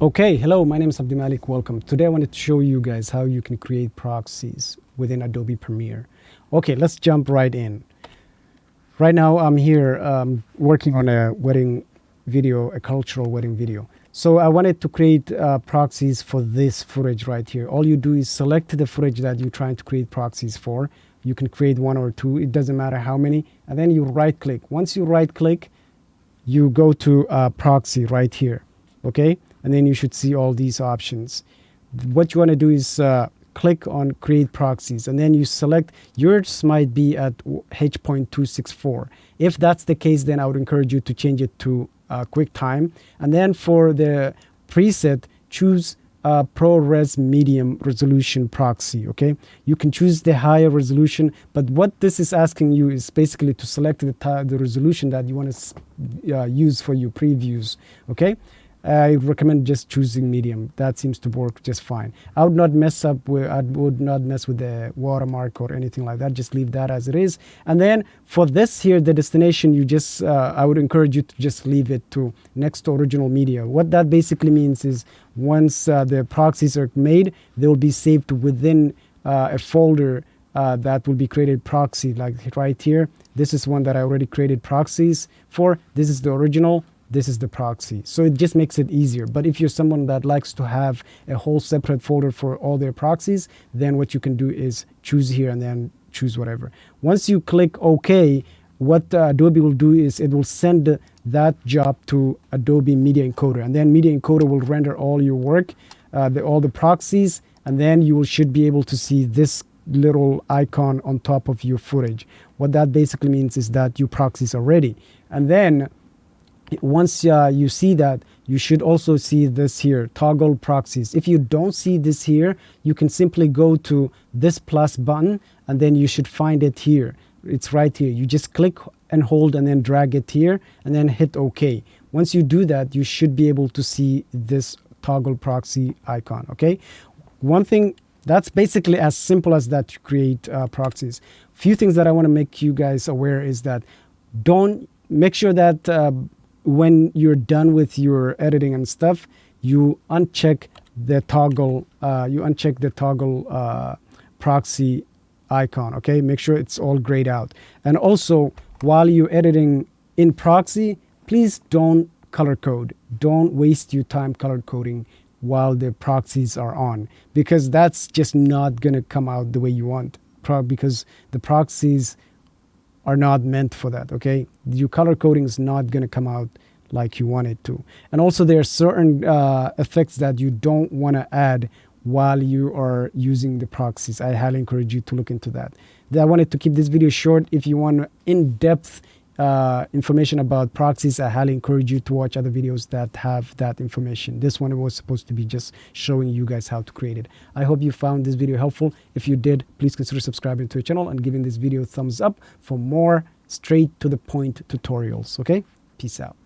Okay, hello, my name is Abdimalik. Welcome. Today I wanted to show you guys how you can create proxies within Adobe Premiere. Okay, let's jump right in. Right now I'm here working on a wedding video, a cultural wedding video. So I wanted to create proxies for this footage right here. All you do is select the footage that you're trying to create proxies for. You can create one or two, it doesn't matter how many, and then you right click. Once you right click, you go to proxy right here, okay? And then you should see all these options. What you want to do is click on create proxies, and then you select, yours might be at H.264. If that's the case, then I would encourage you to change it to QuickTime. And then for the preset, choose ProRes medium resolution proxy. Okay, you can choose the higher resolution, but what this is asking you is basically to select the resolution that you want to use for your previews. Okay, I recommend just choosing medium. That seems to work just fine. I would not mess with the watermark or anything like that. Just leave that as it is. And then for this here, the destination, you just I would encourage you to just leave it to next to original media. What that basically means is once the proxies are made, they will be saved within a folder that will be created proxy, like right here. This is one that I already created proxies for. This is the original. This is the proxy. So it just makes it easier. But if you're someone that likes to have a whole separate folder for all their proxies, then what you can do is choose here and then choose whatever. Once you click OK, what Adobe will do is it will send that job to Adobe Media Encoder. And then Media Encoder will render all your work, all the proxies, and then you should be able to see this little icon on top of your footage. What that basically means is that your proxies are ready. And then once you see that, you should also see this here, toggle proxies. If you don't see this here, you can simply go to this plus button, and then you should find it here. It's right here. You just click and hold and then drag it here and then hit OK. Once you do that, you should be able to see this toggle proxy icon. Okay, one thing that's basically as simple as that to create proxies. Few things that I want to make you guys aware is that don't make sure that when you're done with your editing and stuff, you uncheck the toggle proxy icon. Okay, make sure it's all grayed out. And also, while you're editing in proxy, please don't color code. Don't waste your time color coding while the proxies are on, because that's just not gonna come out the way you want, because the proxies are not meant for that. Okay, your color coding is not going to come out like you want it to. And also there are certain effects that you don't want to add while you are using the proxies. I highly encourage you to look into that. I wanted to keep this video short. If you want in-depth information about proxies, I highly encourage you to watch other videos that have that information. This one was supposed to be just showing you guys how to create it. I hope you found this video helpful. If you did, please consider subscribing to the channel and giving this video a thumbs up for more straight to the point tutorials. Okay, peace out.